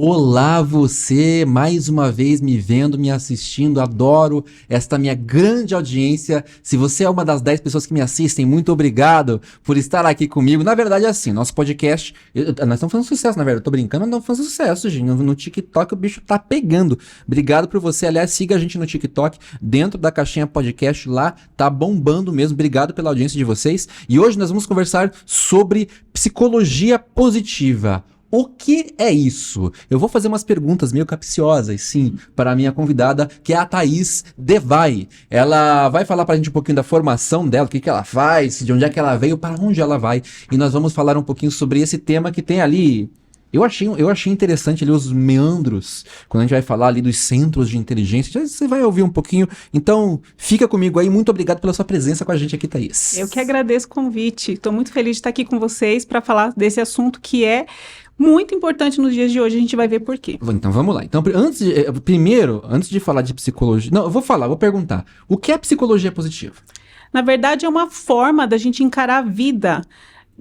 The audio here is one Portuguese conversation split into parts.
Olá você, mais uma vez me vendo, me assistindo, adoro esta minha grande audiência. Se você é uma das 10 pessoas que me assistem, muito obrigado por estar aqui comigo. Na verdade é assim, nosso podcast, nós estamos fazendo sucesso, na verdade, eu tô brincando, mas não estamos fazendo sucesso, gente. No TikTok o bicho tá pegando. Obrigado por você, aliás, siga a gente no TikTok, dentro da caixinha podcast lá, tá bombando mesmo. Obrigado pela audiência de vocês. E hoje nós vamos conversar sobre psicologia positiva. O que é isso? Eu vou fazer umas perguntas meio capciosas, sim, para a minha convidada, que é a Thaís Devay. Ela vai falar para a gente um pouquinho da formação dela, o que ela faz, de onde é que ela veio, para onde ela vai. E nós vamos falar um pouquinho sobre esse tema que tem ali... Eu achei interessante ali os meandros, quando a gente vai falar ali dos centros de inteligência. Você vai ouvir um pouquinho. Então, fica comigo aí. Muito obrigado pela sua presença com a gente aqui, Thaís. Eu que agradeço o convite. Estou muito feliz de estar aqui com vocês para falar desse assunto que é muito importante nos dias de hoje. A gente vai ver por quê. Então, vamos lá. Então, antes de falar de psicologia... Não, eu vou perguntar. O que é psicologia positiva? Na verdade, é uma forma da gente encarar a vida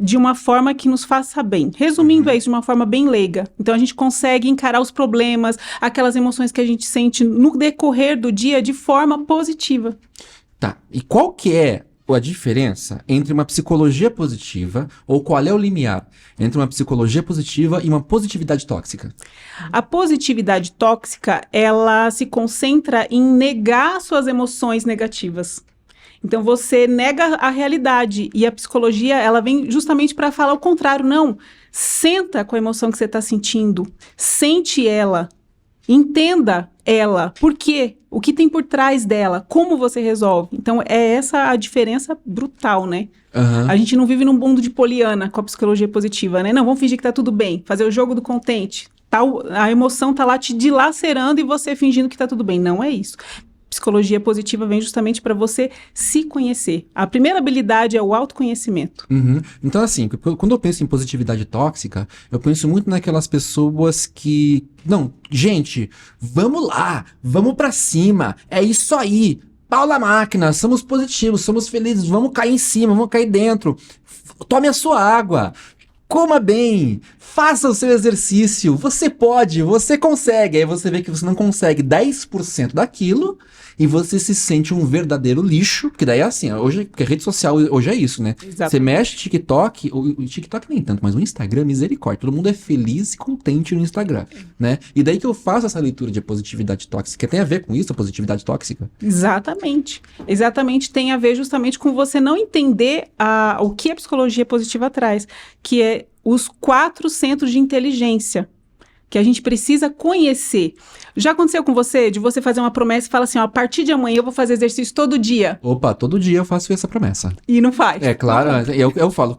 de uma forma que nos faça bem. Resumindo, é isso de uma forma bem leiga. Então, a gente consegue encarar os problemas, aquelas emoções que a gente sente no decorrer do dia de forma positiva. Tá. E qual que é a diferença entre uma psicologia positiva, ou qual é o limiar entre uma psicologia positiva e uma positividade tóxica? A positividade tóxica, ela se concentra em negar suas emoções negativas. Então, você nega a realidade, e a psicologia, ela vem justamente para falar o contrário. Não, senta com a emoção que você está sentindo, sente ela, entenda ela, por quê, o que tem por trás dela, como você resolve. Então, é essa a diferença brutal, né? A gente não vive num mundo de Poliana com a psicologia positiva, né? Não, vamos fingir que tá tudo bem, fazer o jogo do contente. A emoção tá lá te dilacerando e você fingindo que tá tudo bem. Não é isso. Psicologia positiva vem justamente para você se conhecer. A primeira habilidade é o autoconhecimento. Então, assim, quando eu penso em positividade tóxica, eu penso muito naquelas pessoas que... Não, gente, vamos lá, vamos pra cima, é isso aí, pau na máquina, somos positivos, somos felizes, vamos cair em cima, vamos cair dentro, tome a sua água, coma bem, faça o seu exercício, você pode, você consegue. Aí você vê que você não consegue 10% daquilo e você se sente um verdadeiro lixo, que daí é assim, hoje, porque a rede social hoje é isso, né? Exato. Você mexe TikTok, o TikTok nem tanto, mas o Instagram, misericórdia, todo mundo é feliz e contente no Instagram, né? E daí que eu faço essa leitura de positividade tóxica, tem a ver com isso, a positividade tóxica? Exatamente. Exatamente, tem a ver justamente com você não entender o que a psicologia positiva traz, que é os 4 centros de inteligência, que a gente precisa conhecer. Já aconteceu com você, de você fazer uma promessa e falar assim, ó, a partir de amanhã eu vou fazer exercício todo dia? Opa, todo dia eu faço essa promessa. E não faz? É claro, eu falo,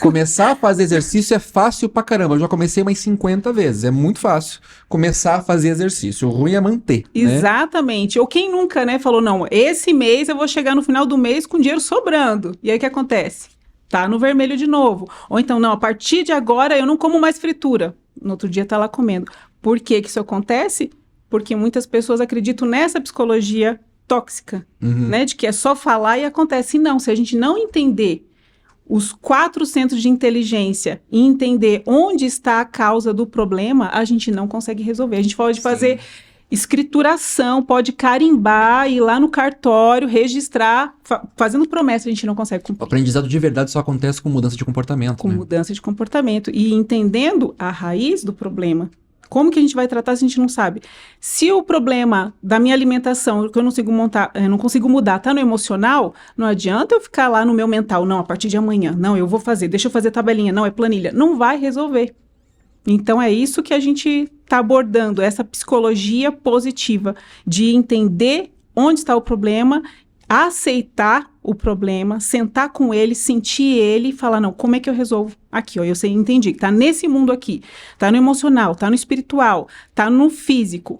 começar a fazer exercício é fácil pra caramba, eu já comecei umas 50 vezes, é muito fácil começar a fazer exercício, o ruim é manter. Exatamente, né? Ou quem nunca, né, falou, não, esse mês eu vou chegar no final do mês com dinheiro sobrando, e aí o que acontece? Tá no vermelho de novo. Ou então, não, a partir de agora eu não como mais fritura. No outro dia tá lá comendo. Por que isso acontece? Porque muitas pessoas acreditam nessa psicologia tóxica, né? De que é só falar e acontece. E não, se a gente não entender os 4 centros de inteligência e entender onde está a causa do problema, a gente não consegue resolver. A gente pode fazer escrituração, pode carimbar, ir lá no cartório, registrar, fazendo promessa, a gente não consegue cumprir. O aprendizado de verdade só acontece com mudança de comportamento. Com mudança de comportamento e entendendo a raiz do problema. Como que a gente vai tratar se a gente não sabe? Se o problema da minha alimentação, que eu não consigo mudar, tá no emocional, não adianta eu ficar lá no meu mental, não, a partir de amanhã, não, eu vou fazer, deixa eu fazer tabelinha, não, é planilha. Não vai resolver. Então, é isso que a gente está abordando, essa psicologia positiva, de entender onde está o problema, aceitar o problema, sentar com ele, sentir ele e falar, não, como é que eu resolvo aqui? Ó, eu sei, entendi, está nesse mundo aqui, está no emocional, está no espiritual, está no físico.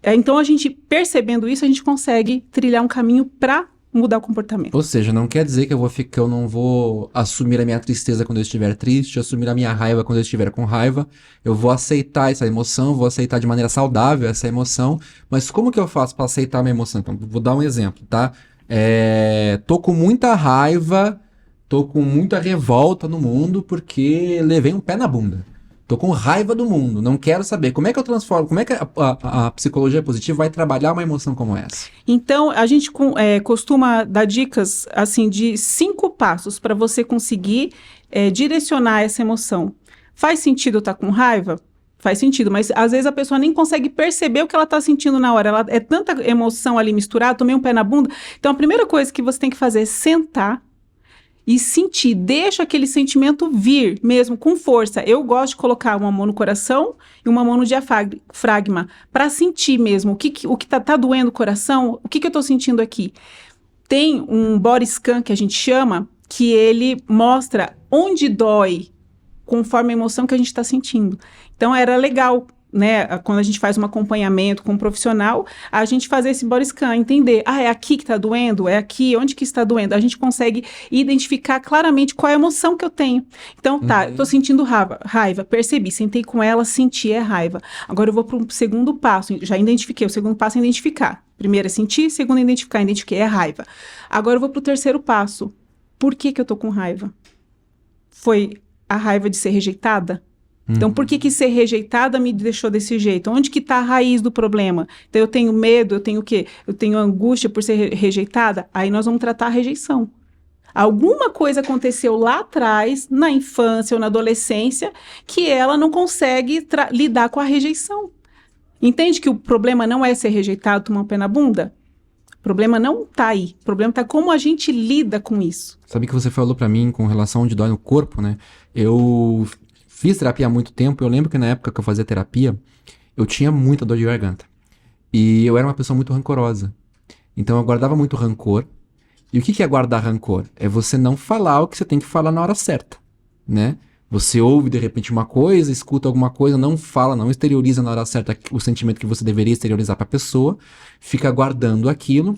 Então, a gente, percebendo isso, a gente consegue trilhar um caminho para mudar o comportamento. Ou seja, não quer dizer que eu não vou assumir a minha tristeza quando eu estiver triste, assumir a minha raiva quando eu estiver com raiva. Eu vou aceitar essa emoção, vou aceitar de maneira saudável essa emoção. Mas como que eu faço para aceitar a minha emoção? Então, vou dar um exemplo, tá? Tô com muita raiva, tô com muita revolta no mundo porque levei um pé na bunda. Tô com raiva do mundo, não quero saber. Como é que eu transformo? Como é que a psicologia positiva vai trabalhar uma emoção como essa? Então, a gente costuma dar dicas, assim, de 5 passos para você conseguir direcionar essa emoção. Faz sentido eu estar com raiva? Faz sentido, mas às vezes a pessoa nem consegue perceber o que ela está sentindo na hora. É tanta emoção ali misturada, tomei um pé na bunda. Então, a primeira coisa que você tem que fazer é sentar e sentir, deixa aquele sentimento vir mesmo com força. Eu gosto de colocar uma mão no coração e uma mão no diafragma, para sentir mesmo o que tá doendo o coração, o que eu estou sentindo aqui. Tem um body scan que a gente chama, que ele mostra onde dói, conforme a emoção que a gente está sentindo. Então, era legal, né, quando a gente faz um acompanhamento com um profissional, a gente fazer esse body scan, entender, é aqui que está doendo, é aqui, onde que está doendo? A gente consegue identificar claramente qual é a emoção que eu tenho. Então, eu estou sentindo raiva, percebi, sentei com ela, senti, é raiva. Agora eu vou para um segundo passo, já identifiquei, o segundo passo é identificar. Primeiro é sentir, segundo é identifiquei, é raiva. Agora eu vou para o terceiro passo. Por que eu estou com raiva? Foi a raiva de ser rejeitada? Então, por que ser rejeitada me deixou desse jeito? Onde que está a raiz do problema? Então, eu tenho medo, eu tenho o quê? Eu tenho angústia por ser rejeitada? Aí nós vamos tratar a rejeição. Alguma coisa aconteceu lá atrás, na infância ou na adolescência, que ela não consegue lidar com a rejeição. Entende que o problema não é ser rejeitado, tomar um pé na bunda? O problema não está aí. O problema está como a gente lida com isso. Sabe que você falou pra mim com relação onde dói no corpo, né? Eu fiz terapia há muito tempo. Eu lembro que na época que eu fazia terapia, eu tinha muita dor de garganta. E eu era uma pessoa muito rancorosa. Então eu guardava muito rancor. E o que é guardar rancor? É você não falar o que você tem que falar na hora certa, né? Você ouve de repente uma coisa, escuta alguma coisa, não fala, não exterioriza na hora certa o sentimento que você deveria exteriorizar pra pessoa, fica guardando aquilo.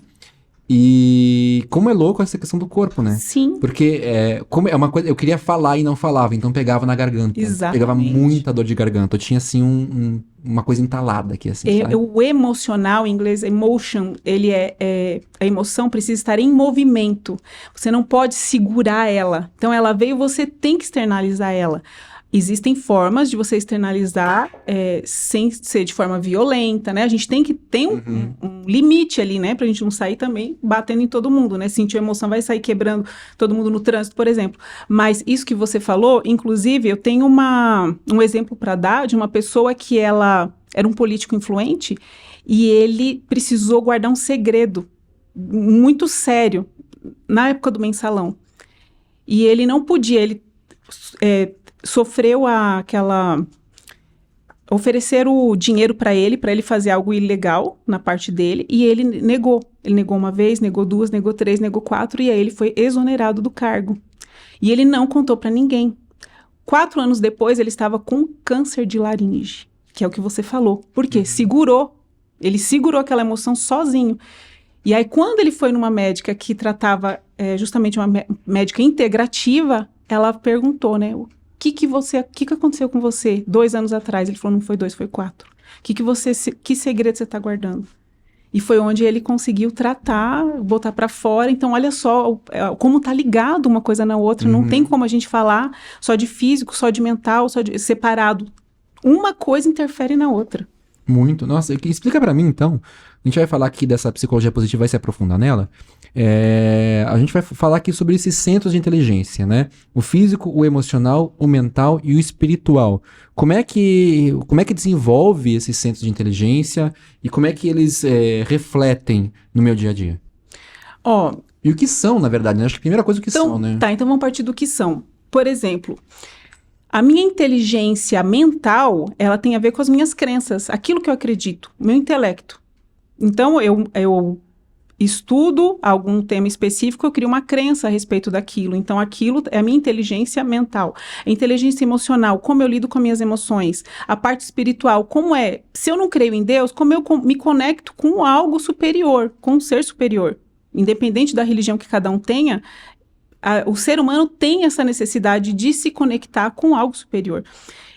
E como é louco essa questão do corpo, né? Sim. Porque como é uma coisa, eu queria falar e não falava, então pegava na garganta. Exatamente. Pegava muita dor de garganta. Eu tinha assim uma coisa entalada aqui, assim. Sabe? O emocional, em inglês, emotion, ele a emoção precisa estar em movimento. Você não pode segurar ela. Então ela veio, você tem que externalizar ela. Existem formas de você externalizar sem ser de forma violenta, né? A gente tem que ter um limite ali, né? Pra gente não sair também batendo em todo mundo, né? Sentir a emoção, vai sair quebrando todo mundo no trânsito, por exemplo. Mas isso que você falou, inclusive, eu tenho um exemplo para dar de uma pessoa que ela era um político influente e ele precisou guardar um segredo muito sério na época do mensalão. E ele não podia, ele sofreu oferecer o dinheiro para ele fazer algo ilegal na parte dele, e ele negou. Ele negou uma vez, negou 2, negou 3, negou 4, e aí ele foi exonerado do cargo. E ele não contou para ninguém. 4 anos depois, ele estava com câncer de laringe, que é o que você falou. Por quê? Ele segurou aquela emoção sozinho. E aí, quando ele foi numa médica que tratava justamente uma médica integrativa, ela perguntou, né, o que aconteceu com você 2 anos atrás? Ele falou, não foi 2, foi 4. Que segredo você está guardando? E foi onde ele conseguiu tratar, botar para fora. Então, olha só como está ligado uma coisa na outra. Não tem como a gente falar só de físico, só de mental, só de separado. Uma coisa interfere na outra. Muito. Nossa, explica pra mim, então. A gente vai falar aqui dessa psicologia positiva, vai se aprofundar nela. A gente vai falar aqui sobre esses centros de inteligência, né? O físico, o emocional, o mental e o espiritual. Como é que desenvolve esses centros de inteligência e como é que eles refletem no meu dia a dia? E o que são, na verdade, né? Acho que a primeira coisa, o que são, né? Então vamos partir do que são. Por exemplo, a minha inteligência mental, ela tem a ver com as minhas crenças, aquilo que eu acredito, o meu intelecto. Então, eu estudo algum tema específico, eu crio uma crença a respeito daquilo. Então, aquilo é a minha inteligência mental. A inteligência emocional, como eu lido com as minhas emoções. A parte espiritual, se eu não creio em Deus, como eu me conecto com algo superior, com um ser superior. Independente da religião que cada um tenha, o ser humano tem essa necessidade de se conectar com algo superior.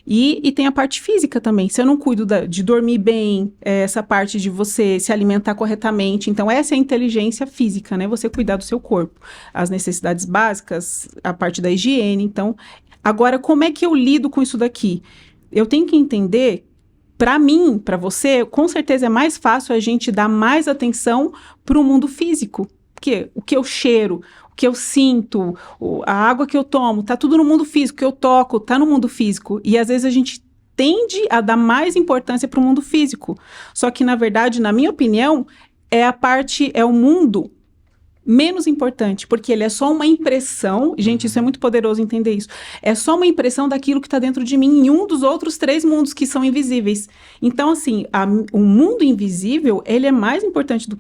E tem a parte física também. Se eu não cuido de dormir bem, essa parte de você se alimentar corretamente, então essa é a inteligência física, né? Você cuidar do seu corpo. As necessidades básicas, a parte da higiene. Então, agora, como é que eu lido com isso daqui? eu tenho que entender, para mim, para você, com certeza é mais fácil a gente dar mais atenção para o mundo físico. Porque o que eu cheiro, o que eu sinto, a água que eu tomo, tá tudo no mundo físico, o que eu toco, tá no mundo físico. E às vezes a gente tende a dar mais importância para o mundo físico. Só que, na verdade, na minha opinião, é o mundo menos importante, porque ele é só uma impressão, gente, isso é muito poderoso entender isso, é só uma impressão daquilo que está dentro de mim em um dos outros 3 mundos que são invisíveis. Então, assim, o mundo invisível, ele é mais importante do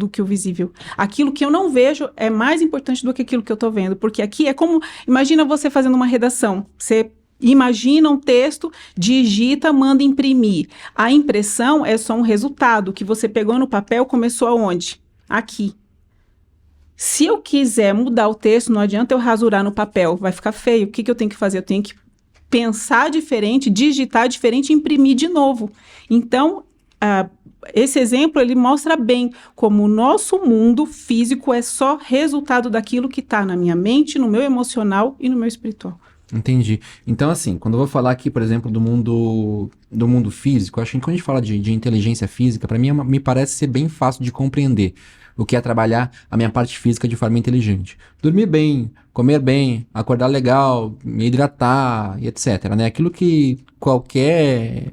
que o visível. Aquilo que eu não vejo é mais importante do que aquilo que eu estou vendo, porque aqui é como, imagina você fazendo uma redação, você imagina um texto, digita, manda imprimir. A impressão é só um resultado que você pegou no papel, começou aonde? Aqui. Se eu quiser mudar o texto, não adianta eu rasurar no papel, vai ficar feio. O que eu tenho que fazer? Eu tenho que pensar diferente, digitar diferente e imprimir de novo. Então, esse exemplo, ele mostra bem como o nosso mundo físico é só resultado daquilo que está na minha mente, no meu emocional e no meu espiritual. Entendi. Então, assim, quando eu vou falar aqui, por exemplo, do mundo físico, acho que quando a gente fala de inteligência física, para mim me parece ser bem fácil de compreender o que é trabalhar a minha parte física de forma inteligente. Dormir bem, comer bem, acordar legal, me hidratar e etc, né? Aquilo que qualquer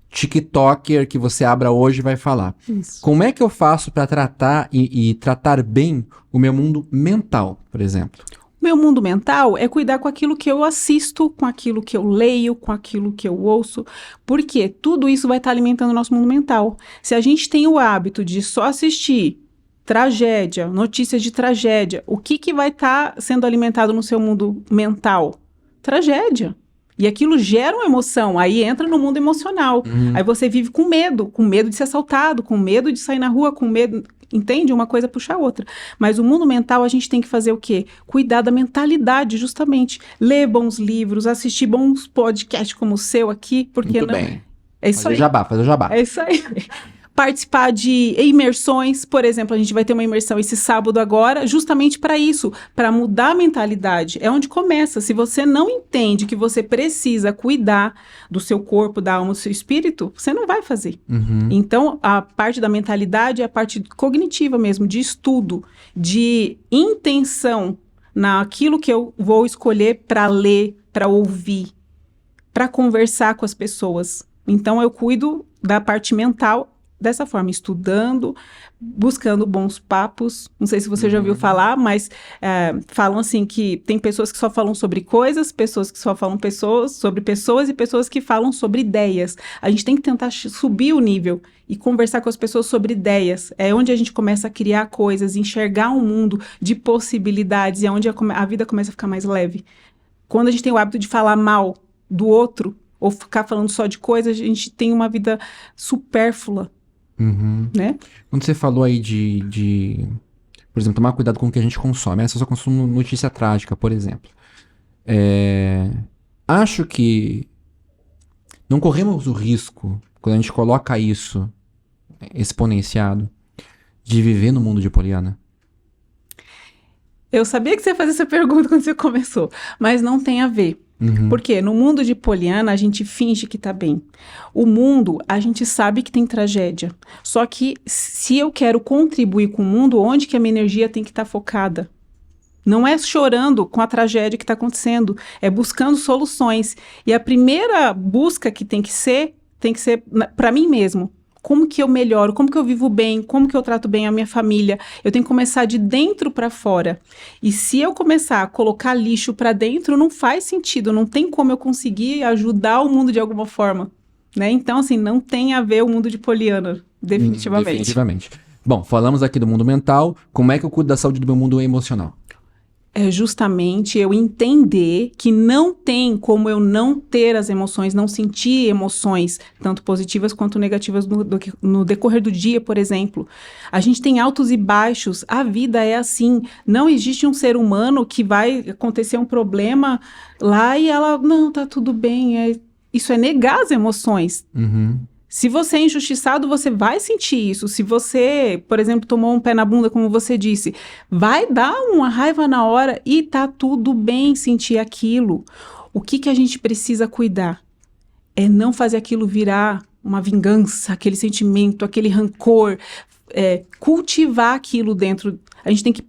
TikToker que você abra hoje vai falar. Isso. Como é que eu faço para tratar e tratar bem o meu mundo mental, por exemplo? Meu mundo mental é cuidar com aquilo que eu assisto, com aquilo que eu leio, com aquilo que eu ouço, porque tudo isso vai estar alimentando o nosso mundo mental. Se a gente tem o hábito de só assistir tragédia, notícias de tragédia, o que vai estar sendo alimentado no seu mundo mental? Tragédia. E aquilo gera uma emoção, aí entra no mundo emocional. Aí você vive com medo de ser assaltado, com medo de sair na rua, com medo, entende? Uma coisa puxa a outra. Mas o mundo mental a gente tem que fazer o quê? Cuidar da mentalidade, justamente. Ler bons livros, assistir bons podcasts como o seu aqui, porque Muito não... bem. É isso Fazer aí. jabá, fazer jabá. É isso aí. Participar de imersões, por exemplo, a gente vai ter uma imersão esse sábado agora, justamente para isso, para mudar a mentalidade. É onde começa. Se você não entende que você precisa cuidar do seu corpo, da alma, do seu espírito, você não vai fazer. Então, a parte da mentalidade é a parte cognitiva mesmo, de estudo, de intenção naquilo que eu vou escolher para ler, para ouvir, para conversar com as pessoas. Então, eu cuido da parte mental dessa forma, estudando, buscando bons papos. Não sei se você já ouviu falar, mas falam assim que tem pessoas que só falam sobre coisas, pessoas que só falam sobre pessoas e pessoas que falam sobre ideias. A gente tem que tentar subir o nível e conversar com as pessoas sobre ideias. É onde a gente começa a criar coisas, enxergar um mundo de possibilidades e é onde a vida começa a ficar mais leve. Quando a gente tem o hábito de falar mal do outro ou ficar falando só de coisas, a gente tem uma vida supérflua. Né? Quando você falou aí por exemplo, tomar cuidado com o que a gente consome, essa só consumo notícia trágica, por exemplo. Acho que não corremos o risco, quando a gente coloca isso exponenciado, de viver no mundo de Poliana. Eu sabia que você ia fazer essa pergunta quando você começou, mas não tem a ver. Porque no mundo de Poliana, a gente finge que tá bem. O mundo, a gente sabe que tem tragédia. Só que se eu quero contribuir com o mundo, onde que a minha energia tem que estar focada? Não é chorando com a tragédia que está acontecendo, é buscando soluções. E a primeira busca que tem que ser para mim mesmo. Como que eu melhoro? Como que eu vivo bem? Como que eu trato bem a minha família? Eu tenho que começar de dentro para fora. E se eu começar a colocar lixo para dentro, não faz sentido. Não tem como eu conseguir ajudar o mundo de alguma forma. Né? Então, assim, não tem a ver o mundo de Poliana, definitivamente. Definitivamente. Bom, falamos aqui do mundo mental. Como é que eu cuido da saúde do meu mundo emocional? É justamente eu entender que não tem como eu não ter as emoções, não sentir emoções, tanto positivas quanto negativas no decorrer do dia, por exemplo. A gente tem altos e baixos, a vida é assim. Não existe um ser humano que vai acontecer um problema lá e ela, não, tá tudo bem. Isso é negar as emoções. Se você é injustiçado, você vai sentir isso. Se você, por exemplo, tomou um pé na bunda, como você disse, vai dar uma raiva na hora e tá tudo bem sentir aquilo. O que a gente precisa cuidar? é não fazer aquilo virar uma vingança, aquele sentimento, aquele rancor, cultivar aquilo dentro. A gente tem que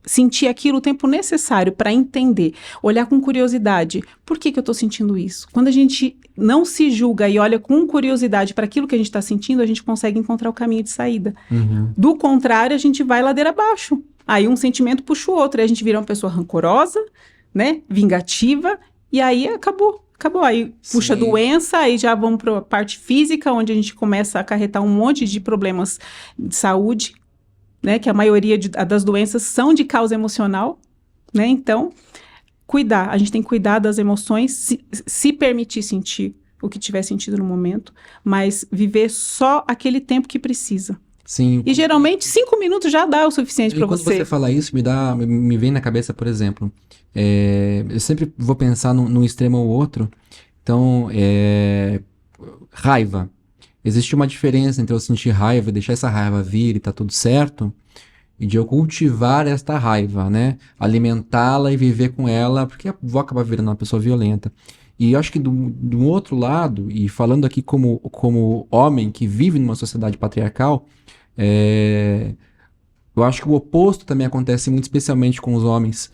sentir aquilo o tempo necessário para entender, olhar com curiosidade. Por que eu estou sentindo isso? Quando a gente não se julga e olha com curiosidade para aquilo que a gente está sentindo, a gente consegue encontrar o caminho de saída. Do contrário, a gente vai ladeira abaixo. Aí um sentimento puxa o outro, aí a gente vira uma pessoa rancorosa, né, vingativa, e aí acabou. Aí puxa doença, aí já vamos para a parte física, onde a gente começa a acarretar um monte de problemas de saúde, né, que a maioria das doenças são de causa emocional, né, então, a gente tem que cuidar das emoções, se permitir sentir o que tiver sentido no momento, mas viver só aquele tempo que precisa. Sim. E geralmente 5 minutos já dá o suficiente para você. Quando você fala isso, me vem na cabeça, por exemplo, eu sempre vou pensar num extremo ou outro, então, raiva. Existe uma diferença entre eu sentir raiva e deixar essa raiva vir e tá tudo certo, e de eu cultivar esta raiva, né? Alimentá-la e viver com ela, porque eu vou acabar virando uma pessoa violenta. E eu acho que do outro lado, e falando aqui como homem que vive numa sociedade patriarcal, eu acho que o oposto também acontece muito especialmente com os homens,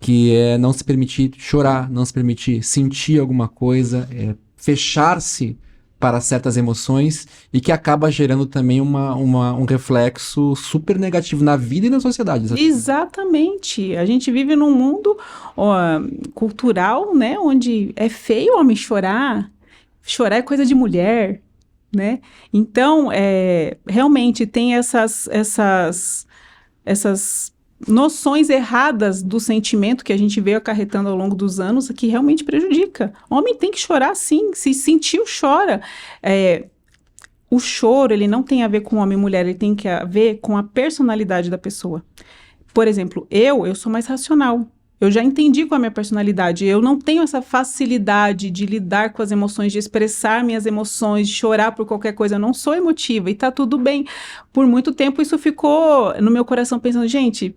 que é não se permitir chorar, não se permitir sentir alguma coisa, fechar-se para certas emoções e que acaba gerando também um reflexo super negativo na vida e na sociedade. Exatamente. A gente vive num mundo cultural, né, onde é feio o homem chorar. Chorar é coisa de mulher, né? Então, realmente tem essas noções erradas do sentimento que a gente veio acarretando ao longo dos anos, que realmente prejudica. O homem tem que chorar, sim. Se sentiu, chora. O choro, ele não tem a ver com homem e mulher, ele tem que a ver com a personalidade da pessoa. Por exemplo, eu sou mais racional. Eu já entendi qual é a minha personalidade. Eu não tenho essa facilidade de lidar com as emoções, de expressar minhas emoções, de chorar por qualquer coisa. Eu não sou emotiva e tá tudo bem. Por muito tempo isso ficou no meu coração pensando, gente,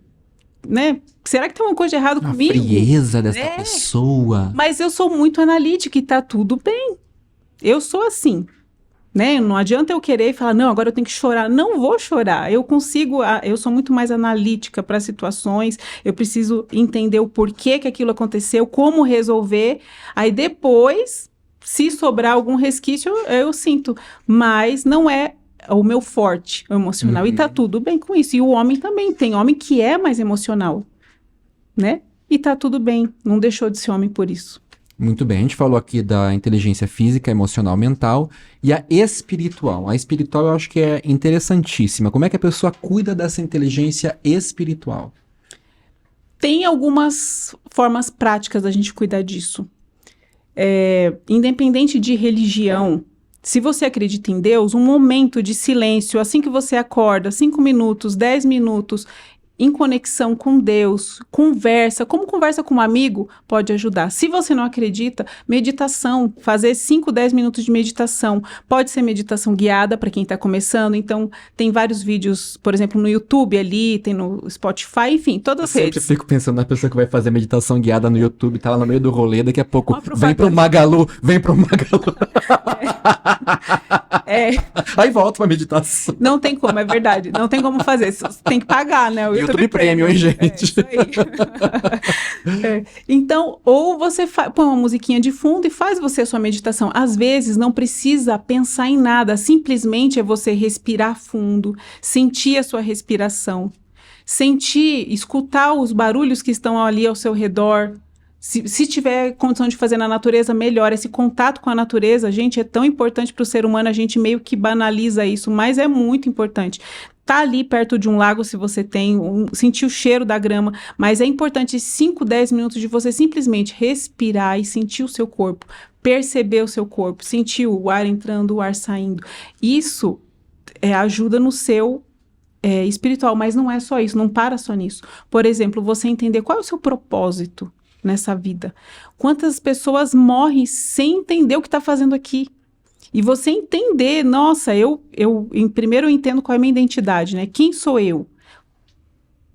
né? Será que tem uma coisa de errado comigo? A frieza dessa pessoa. Mas eu sou muito analítica e tá tudo bem. Eu sou assim, né? Não adianta eu querer falar, não, agora eu tenho que chorar. Não vou chorar. Eu sou muito mais analítica para situações. Eu preciso entender o porquê que aquilo aconteceu, como resolver. Aí depois, se sobrar algum resquício, eu sinto. Mas não é o meu forte, o emocional, e tá tudo bem com isso. E o homem também, tem homem que é mais emocional, né? E tá tudo bem, não deixou de ser homem por isso. Muito bem, a gente falou aqui da inteligência física, emocional, mental e a espiritual. A espiritual eu acho que é interessantíssima. Como é que a pessoa cuida dessa inteligência espiritual? Tem algumas formas práticas da gente cuidar disso. Independente de religião, se você acredita em Deus, um momento de silêncio, assim que você acorda, 5 minutos, 10 minutos, em conexão com Deus, como conversa com um amigo, pode ajudar. Se você não acredita, meditação, fazer 5, 10 minutos de meditação. Pode ser meditação guiada para quem está começando, então tem vários vídeos, por exemplo, no YouTube ali, tem no Spotify, enfim, todas as redes. Eu sempre fico pensando na pessoa que vai fazer meditação guiada no YouTube, tá lá no meio do rolê, daqui a pouco, vem pro Magalu. Aí volta pra meditação. Não tem como, é verdade, não tem como fazer, você tem que pagar, né? O YouTube Premium, hein, gente? Isso aí. Então, ou você põe uma musiquinha de fundo e faz você a sua meditação. Às vezes, não precisa pensar em nada, simplesmente é você respirar fundo, sentir a sua respiração, escutar os barulhos que estão ali ao seu redor. Se tiver condição de fazer na natureza, melhor. Esse contato com a natureza, gente, é tão importante para o ser humano, a gente meio que banaliza isso, mas é muito importante. Tá ali perto de um lago, se você tem, sentir o cheiro da grama, mas é importante 5, 10 minutos de você simplesmente respirar e sentir o seu corpo, perceber o seu corpo, sentir o ar entrando, o ar saindo. Isso ajuda no seu espiritual, mas não é só isso, não para só nisso. Por exemplo, você entender qual é o seu propósito nessa vida. Quantas pessoas morrem sem entender o que está fazendo aqui? E você entender, nossa, primeiro eu entendo qual é a minha identidade, né? Quem sou eu? O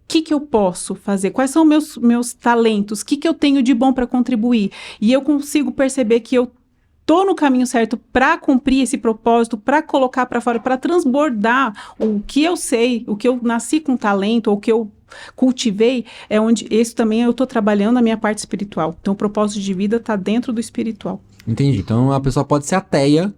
que eu posso fazer? Quais são meus talentos? O que eu tenho de bom para contribuir? E eu consigo perceber que eu tô no caminho certo para cumprir esse propósito, para colocar para fora, para transbordar o que eu sei, o que eu nasci com talento, ou o que eu cultivei, é onde esse também eu tô trabalhando a minha parte espiritual. Então o propósito de vida tá dentro do espiritual. Entendi. Então a pessoa pode ser ateia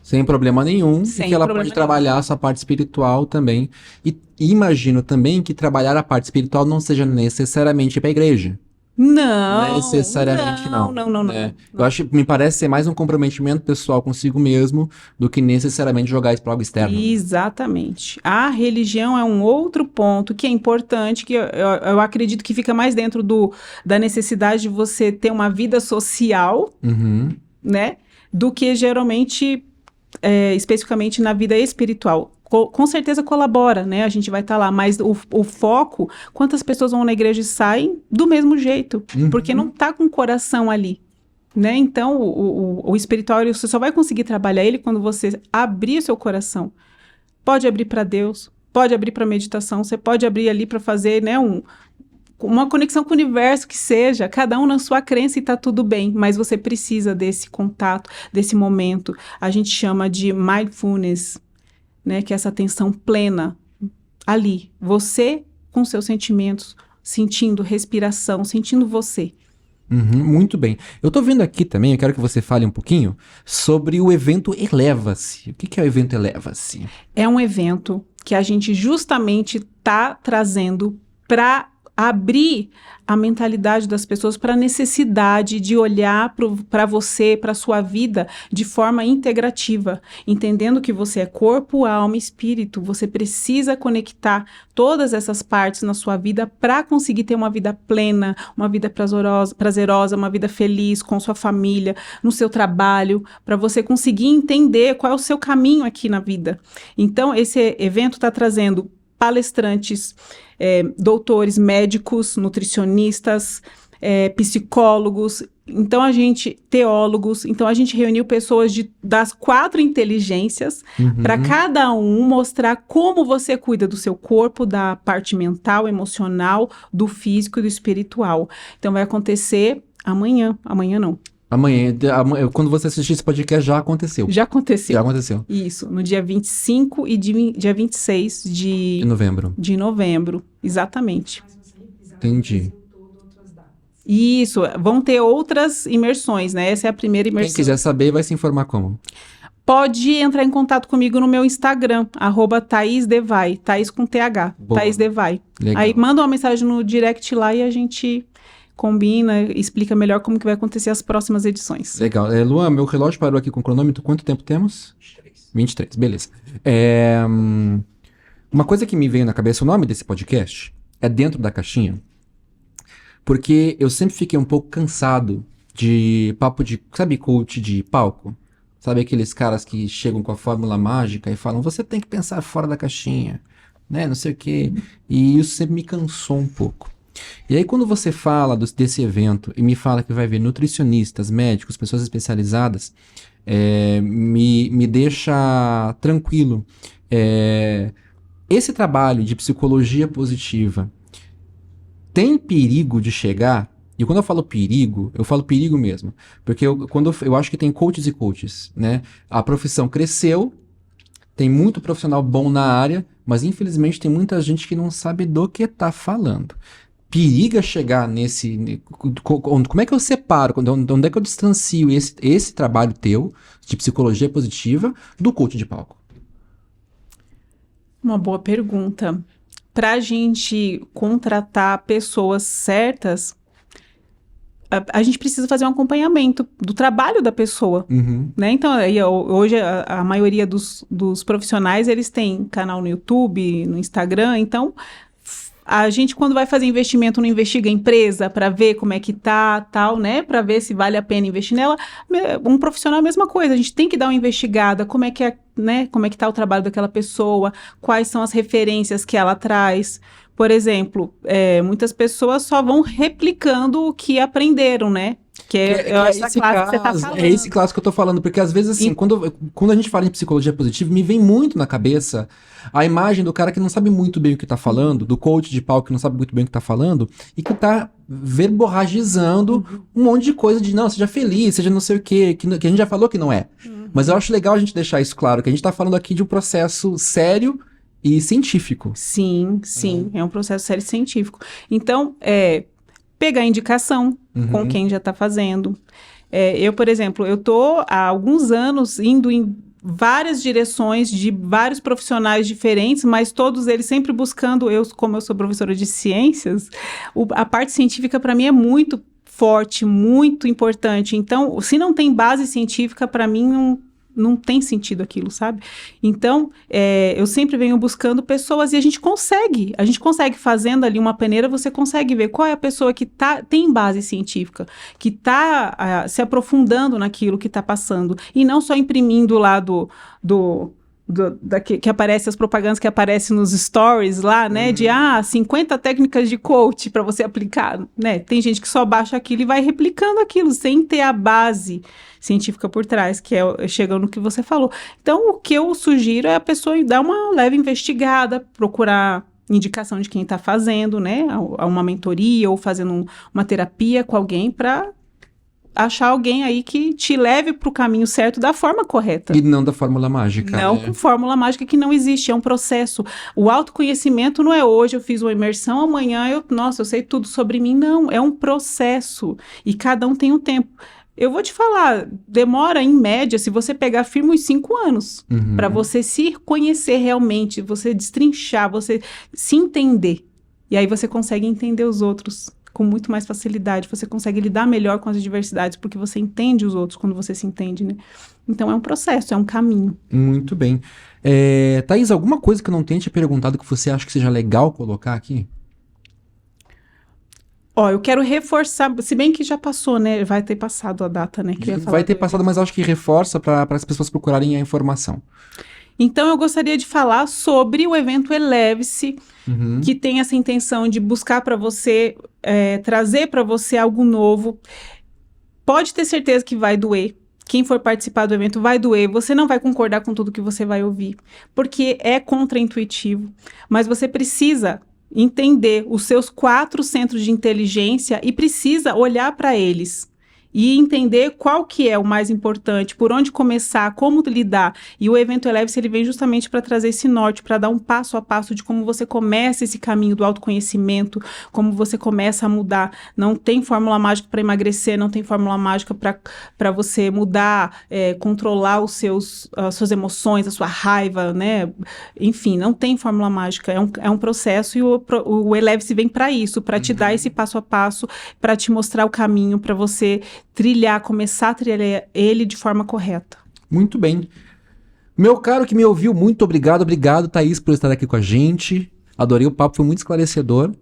sem problema nenhum, Sem e que ela problema pode trabalhar a sua parte espiritual também. E imagino também que trabalhar a parte espiritual não seja necessariamente ir para a igreja. Não, Necessariamente não. não. Né? Eu acho que me parece ser mais um comprometimento pessoal consigo mesmo do que necessariamente jogar isso para algo externo. Exatamente. A religião é um outro ponto que é importante, que eu acredito que fica mais dentro da necessidade de você ter uma vida social, Uhum. né? Do que geralmente, especificamente na vida espiritual. Com certeza colabora, né? A gente vai estar lá, mas o foco, quantas pessoas vão na igreja e saem do mesmo jeito, porque não tá com o coração ali, né? Então, o espiritual, você só vai conseguir trabalhar ele quando você abrir o seu coração. Pode abrir para Deus, pode abrir para meditação, você pode abrir ali para fazer, né, uma conexão com o universo que seja, cada um na sua crença e tá tudo bem, mas você precisa desse contato, desse momento. A gente chama de mindfulness, né, que é essa atenção plena ali, você com seus sentimentos, sentindo respiração, sentindo você. Uhum, muito bem. Eu tô vendo aqui também, eu quero que você fale um pouquinho sobre o evento Eleva-se. O que é o evento Eleva-se? É um evento que a gente justamente está trazendo para abrir a mentalidade das pessoas para a necessidade de olhar para você, para a sua vida de forma integrativa, entendendo que você é corpo, alma e espírito. Você precisa conectar todas essas partes na sua vida para conseguir ter uma vida plena, uma vida prazerosa, uma vida feliz com sua família, no seu trabalho, para você conseguir entender qual é o seu caminho aqui na vida. Então, esse evento está trazendo palestrantes, doutores, médicos, nutricionistas, psicólogos, teólogos. Então, a gente reuniu pessoas das 4 inteligências para cada um mostrar como você cuida do seu corpo, da parte mental, emocional, do físico e do espiritual. Então, vai acontecer amanhã não. Amanhã, quando você assistir esse podcast, já aconteceu. Já aconteceu. Já aconteceu. Isso, no dia 25 e dia 26 De novembro. de novembro, exatamente. Entendi. Isso, vão ter outras imersões, né? Essa é a primeira imersão. Quem quiser saber, vai se informar como? Pode entrar em contato comigo no meu Instagram, @ThaísDevai, Thaís com TH, Boa. Thaís Devai. Legal. Aí manda uma mensagem no direct lá e a gente combina, explica melhor como que vai acontecer as próximas edições. Legal. Luan, meu relógio parou aqui com o cronômetro. Quanto tempo temos? 23, beleza. Uma coisa que me veio na cabeça, o nome desse podcast é Dentro da Caixinha, porque eu sempre fiquei um pouco cansado de papo de, sabe, coach de palco? Sabe aqueles caras que chegam com a fórmula mágica e falam, você tem que pensar fora da caixinha, né, não sei o quê. E isso sempre me cansou um pouco. E aí quando você fala desse evento e me fala que vai ver nutricionistas, médicos, pessoas especializadas, me deixa tranquilo. Esse trabalho de psicologia positiva tem perigo de chegar, e quando eu falo perigo mesmo, porque eu acho que tem coaches e coaches, né? A profissão cresceu, tem muito profissional bom na área, mas infelizmente tem muita gente que não sabe do que tá falando. Periga chegar nesse... Como é que eu separo, onde é que eu distancio esse trabalho teu, de psicologia positiva, do coach de palco? Uma boa pergunta. Para a gente contratar pessoas certas, a gente precisa fazer um acompanhamento do trabalho da pessoa, né? Então, hoje a maioria dos profissionais, eles têm canal no YouTube, no Instagram, então... A gente, quando vai fazer investimento, não investiga a empresa para ver como é que tá, tal, né? Para ver se vale a pena investir nela. Um profissional é a mesma coisa. A gente tem que dar uma investigada, como é que é, né? Como é que tá o trabalho daquela pessoa, quais são as referências que ela traz. Por exemplo, muitas pessoas só vão replicando o que aprenderam, né? Que é essa esse classe que você tá caso, falando. é esse caso que eu tô falando, porque às vezes assim, quando a gente fala em psicologia positiva, me vem muito na cabeça a imagem do cara que não sabe muito bem o que tá falando, do coach de pau que não sabe muito bem o que tá falando, e que tá verborragizando um monte de coisa de, não, seja feliz, seja não sei o quê, que a gente já falou que não é. Mas eu acho legal a gente deixar isso claro, que a gente tá falando aqui de um processo sério e científico. Sim, é um processo sério e científico. Então, pegar indicação com quem já está fazendo. Eu, por exemplo, eu estou há alguns anos indo em várias direções de vários profissionais diferentes, mas todos eles sempre buscando, como eu sou professora de ciências, a parte científica para mim é muito forte, muito importante. Então, se não tem base científica, para mim não tem sentido aquilo, sabe? Então, eu sempre venho buscando pessoas e a gente consegue fazendo ali uma peneira, você consegue ver qual é a pessoa que tem base científica, que está se aprofundando naquilo que está passando, e não só imprimindo lá que aparece as propagandas que aparecem nos stories lá, né, de 50 técnicas de coach para você aplicar, né? Tem gente que só baixa aquilo e vai replicando aquilo sem ter a base científica por trás, que chega no que você falou. Então, o que eu sugiro é a pessoa dar uma leve investigada, procurar indicação de quem está fazendo, né, uma mentoria ou fazendo uma terapia com alguém para achar alguém aí que te leve para o caminho certo da forma correta. E não da fórmula mágica. Não com fórmula mágica que não existe, é um processo. O autoconhecimento não é hoje eu fiz uma imersão, amanhã eu sei tudo sobre mim. Não, é um processo e cada um tem um tempo. Eu vou te falar, demora em média, se você pegar firme, uns 5 anos para você se conhecer realmente, você destrinchar, você se entender. E aí você consegue entender os outros com muito mais facilidade, você consegue lidar melhor com as diversidades, porque você entende os outros quando você se entende, né? Então é um processo, é um caminho. Muito bem. Thaís, alguma coisa que eu não tenha te perguntado que você acha que seja legal colocar aqui? Eu quero reforçar, se bem que já passou, né? Vai ter passado a data, né? Vai ter passado, mas acho que reforça para as pessoas procurarem a informação. Então, eu gostaria de falar sobre o evento Eleve-se, que tem essa intenção de buscar para você, trazer para você algo novo. Pode ter certeza que vai doer. Quem for participar do evento vai doer. Você não vai concordar com tudo que você vai ouvir, porque é contraintuitivo. Mas você precisa entender os seus 4 centros de inteligência e precisa olhar para eles. E entender qual que é o mais importante, por onde começar, como lidar. E o evento Eleve-se, ele vem justamente para trazer esse norte, para dar um passo a passo de como você começa esse caminho do autoconhecimento, como você começa a mudar. Não tem fórmula mágica para emagrecer, não tem fórmula mágica para você mudar, controlar as suas emoções, a sua raiva, né? Enfim, não tem fórmula mágica, é um processo e o Eleve-se vem para isso, para te dar esse passo a passo, para te mostrar o caminho, para você começar a trilhar ele de forma correta. Muito bem. Meu caro que me ouviu, muito obrigado. Obrigado, Thaís, por estar aqui com a gente. Adorei o papo, foi muito esclarecedor.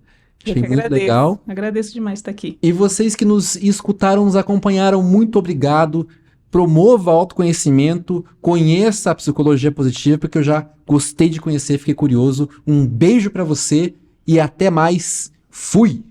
Achei muito legal. Agradeço demais estar aqui. E vocês que nos escutaram, nos acompanharam, muito obrigado. Promova o autoconhecimento, conheça a psicologia positiva, porque eu já gostei de conhecer, fiquei curioso. Um beijo pra você e até mais. Fui!